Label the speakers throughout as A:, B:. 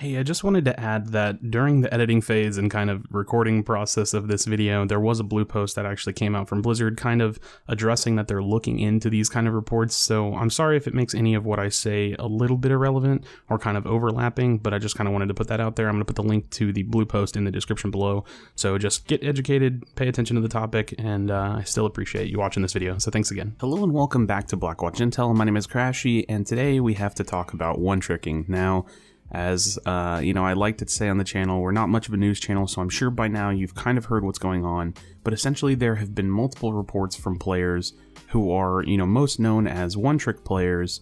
A: Hey, I just wanted to add that during the editing phase and kind of recording process of this video, there was a blue post that actually came out from Blizzard kind of addressing that they're looking into these kind of reports. So I'm sorry if it makes any of what I say a little bit irrelevant or kind of overlapping, but I just kind of wanted to put that out there. I'm going to put the link to the blue post in the description below. So just get educated, pay attention to the topic, and I still appreciate you watching this video. So thanks again.
B: Hello and welcome back to Blackwatch Intel. My name is Crashy, and today we have to talk about one-tricking. Now, as you know, I like to say on the channel, we're not much of a news channel, so I'm sure by now you've kind of heard what's going on, but essentially there have been multiple reports from players who are, most known as one-trick players,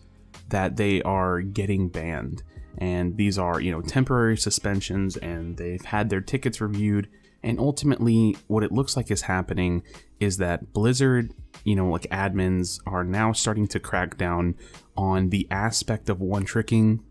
B: that they are getting banned. And these are, temporary suspensions, and they've had their tickets reviewed, and ultimately what it looks like is happening is that Blizzard, like admins, are now starting to crack down on the aspect of one-tricking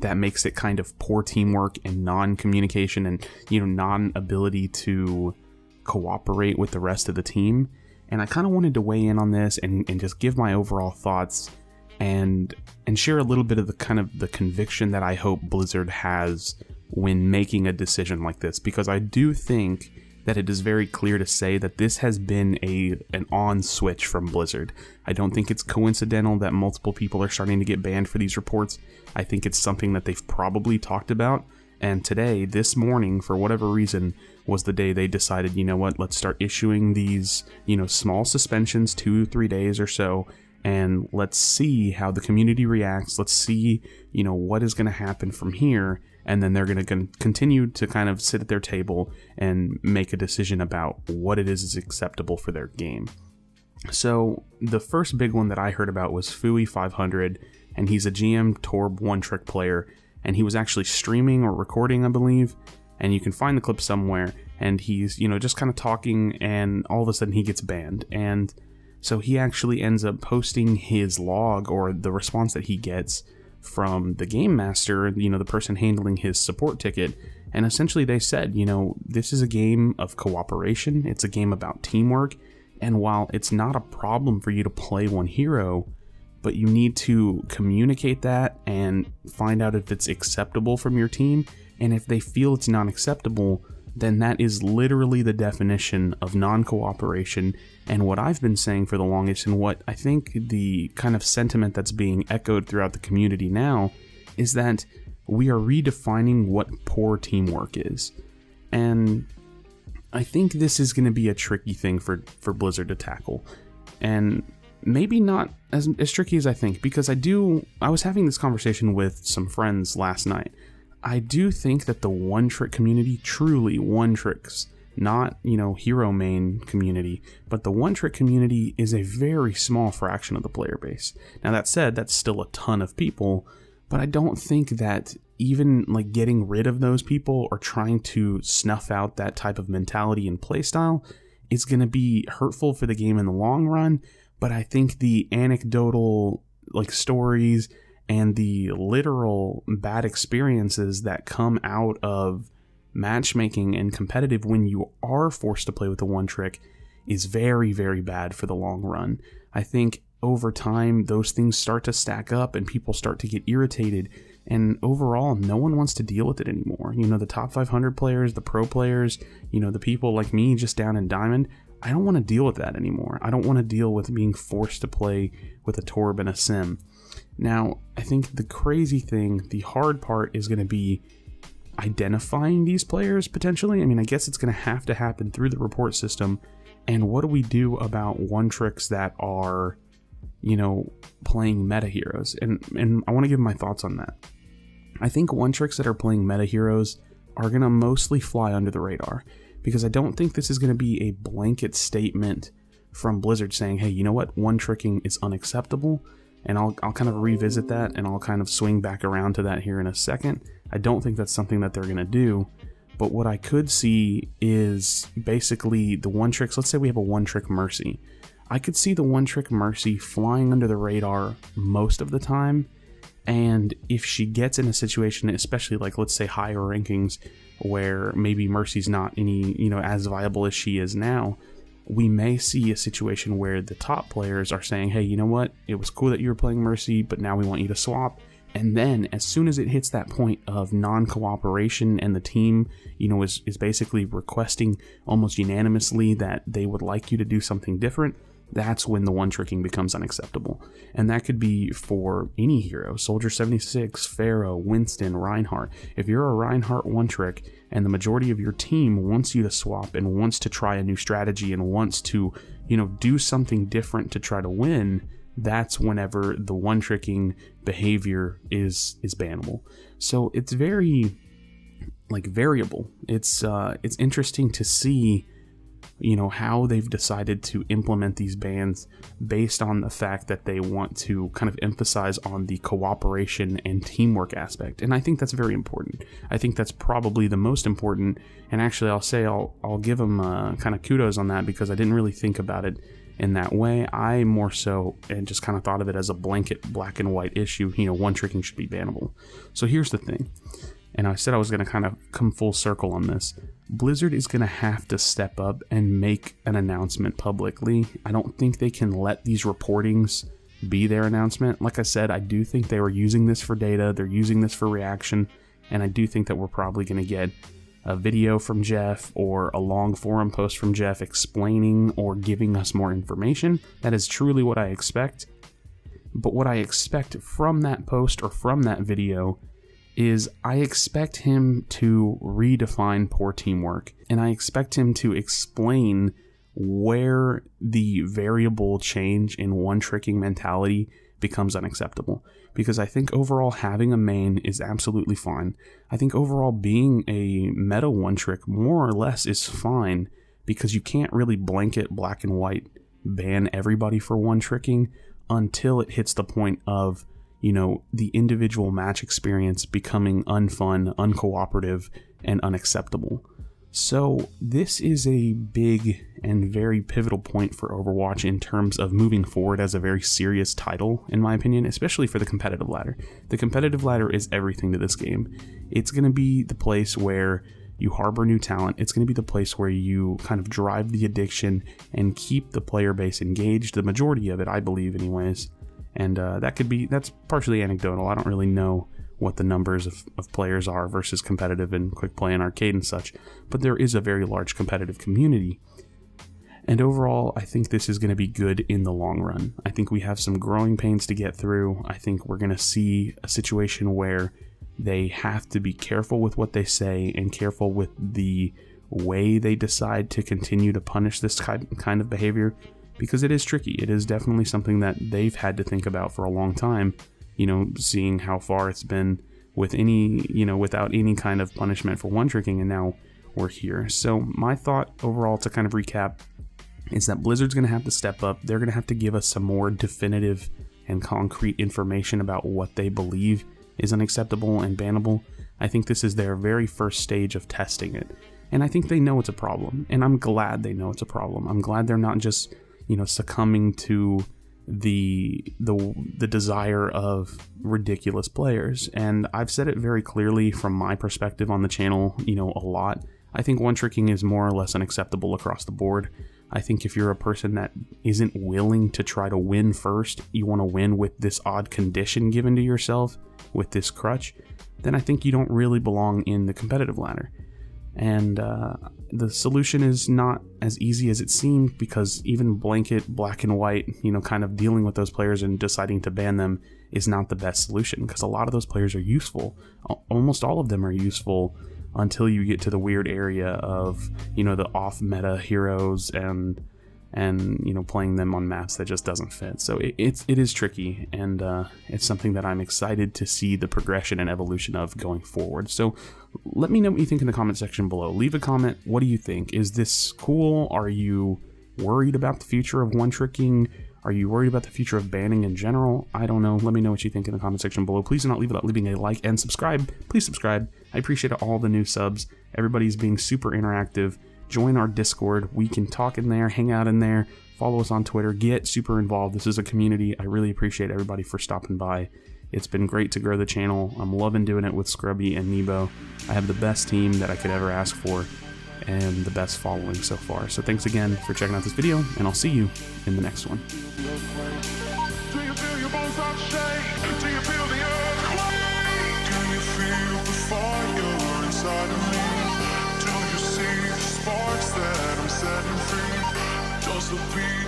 B: that makes it kind of poor teamwork and non-communication and, non-ability to cooperate with the rest of the team. And I kind of wanted to weigh in on this and just give my overall thoughts and share a little bit of the conviction that I hope Blizzard has when making a decision like this, because I do think that it is very clear to say that this has been an on switch from Blizzard. I don't think it's coincidental that multiple people are starting to get banned for these reports. I think it's something that they've probably talked about, and today, this morning, for whatever reason, was the day they decided, you know what, let's start issuing these, small suspensions, 2-3 days or so, and let's see how the community reacts. Let's see, what is going to happen from here. And then they're going to continue to kind of sit at their table and make a decision about what it is acceptable for their game. So the first big one that I heard about was Fui500, and he's a GM Torb one-trick player, and he was actually streaming or recording, I believe, and you can find the clip somewhere, and he's, just kind of talking, and all of a sudden he gets banned. And so he actually ends up posting his log, or the response that he gets from the game master, the person handling his support ticket, and essentially they said, this is a game of cooperation, it's a game about teamwork, and while it's not a problem for you to play one hero, but you need to communicate that and find out if it's acceptable from your team, and if they feel it's not acceptable, then that is literally the definition of non-cooperation. And what I've been saying for the longest, and what I think the kind of sentiment that's being echoed throughout the community now, is that we are redefining what poor teamwork is. And I think this is going to be a tricky thing for Blizzard to tackle. And maybe not as tricky as I think, because I was having this conversation with some friends last night. I do think that the one-trick community, truly one-tricks, not, hero main community, but the one-trick community is a very small fraction of the player base. Now that said, that's still a ton of people, but I don't think that even like getting rid of those people or trying to snuff out that type of mentality and playstyle is going to be hurtful for the game in the long run. But I think the anecdotal stories and the literal bad experiences that come out of matchmaking and competitive when you are forced to play with a one-trick is very, very bad for the long run. I think over time, those things start to stack up and people start to get irritated, and overall, no one wants to deal with it anymore. The top 500 players, the pro players, the people like me just down in Diamond, I don't want to deal with that anymore. I don't want to deal with being forced to play with a Torb and a Sim. Now, I think the crazy thing, the hard part is going to be identifying these players potentially. I mean, I guess it's going to have to happen through the report system. And what do we do about one-tricks that are, playing meta heroes? And I want to give my thoughts on that. I think one-tricks that are playing meta heroes are going to mostly fly under the radar, because I don't think this is going to be a blanket statement from Blizzard saying, hey, you know what, one-tricking is unacceptable. And I'll kind of revisit that, and I'll kind of swing back around to that here in a second. I don't think that's something that they're going to do, but what I could see is basically the one-tricks. Let's say we have a one-trick Mercy. I could see the one-trick Mercy flying under the radar most of the time, and if she gets in a situation, especially let's say higher rankings, where maybe Mercy's not any, as viable as she is now, we may see a situation where the top players are saying, hey, you know what, it was cool that you were playing Mercy, but now we want you to swap, And then as soon as it hits that point of non-cooperation and the team, is basically requesting almost unanimously that they would like you to do something different, that's when the one-tricking becomes unacceptable. And that could be for any hero, Soldier 76, Pharaoh, Winston, Reinhardt. If you're a Reinhardt one-trick and the majority of your team wants you to swap and wants to try a new strategy and wants to, do something different to try to win, that's whenever the one-tricking behavior is bannable. So it's very variable. It's interesting to see how they've decided to implement these bans based on the fact that they want to kind of emphasize on the cooperation and teamwork aspect. And I think that's very important. I think that's probably the most important. And actually, I'll give them kind of kudos on that, because I didn't really think about it in that way. I more so and just kind of thought of it as a blanket black and white issue. One tricking should be bannable. So here's the thing. And I said I was going to kind of come full circle on this. Blizzard is going to have to step up and make an announcement publicly. I don't think they can let these reportings be their announcement. Like I said, I do think they were using this for data. They're using this for reaction. And I do think that we're probably going to get a video from Jeff or a long forum post from Jeff explaining or giving us more information. That is truly what I expect. But what I expect from that post or from that video is I expect him to redefine poor teamwork, and I expect him to explain where the variable change in one-tricking mentality becomes unacceptable. Because I think overall having a main is absolutely fine. I think overall being a meta one-trick more or less is fine, because you can't really blanket black and white ban everybody for one-tricking until it hits the point of the individual match experience becoming unfun, uncooperative, and unacceptable. So this is a big and very pivotal point for Overwatch in terms of moving forward as a very serious title, in my opinion, especially for the competitive ladder. The competitive ladder is everything to this game. It's going to be the place where you harbor new talent. It's going to be the place where you kind of drive the addiction and keep the player base engaged, the majority of it, I believe anyways. And that's partially anecdotal. I don't really know what the numbers of players are versus competitive and quick play and arcade and such, but there is a very large competitive community. And overall, I think this is going to be good in the long run. I think we have some growing pains to get through. I think we're going to see a situation where they have to be careful with what they say and careful with the way they decide to continue to punish this kind of behavior, because it is tricky. It is definitely something that they've had to think about for a long time, seeing how far it's been with without any kind of punishment for one-tricking, and now we're here. So my thought overall, to kind of recap, is that Blizzard's going to have to step up. They're going to have to give us some more definitive and concrete information about what they believe is unacceptable and bannable. I think this is their very first stage of testing it. And I think they know it's a problem. And I'm glad they know it's a problem. I'm glad they're not just, succumbing to the desire of ridiculous players. And I've said it very clearly from my perspective on the channel, a lot. I think one-tricking is more or less unacceptable across the board. I think if you're a person that isn't willing to try to win first, you want to win with this odd condition given to yourself, with this crutch, then I think you don't really belong in the competitive ladder. And the solution is not as easy as it seemed, because even blanket black and white, kind of dealing with those players and deciding to ban them is not the best solution, because a lot of those players are useful. Almost all of them are useful until you get to the weird area of, the off-meta heroes and playing them on maps that just doesn't fit. So it is tricky, and it's something that I'm excited to see the progression and evolution of going forward. So let me know what you think in the comment section below. Leave a comment. What do you think? Is this cool? Are you worried about the future of one-tricking? Are you worried about the future of banning in general? I don't know. Let me know what you think in the comment section below. Please do not leave without leaving a like and subscribe. Please subscribe. I appreciate all the new subs. Everybody's being super interactive. Join our Discord. We can talk in there, hang out in there, follow us on Twitter, get super involved. This is a community. I really appreciate everybody for stopping by. It's been great to grow the channel. I'm loving doing it with Scrubby and Nebo. I have the best team that I could ever ask for, and the best following so far. So thanks again for checking out this video, and I'll see you in the next one.
C: Do you feel your bones start to shake? Do you feel the earth quake? disappear.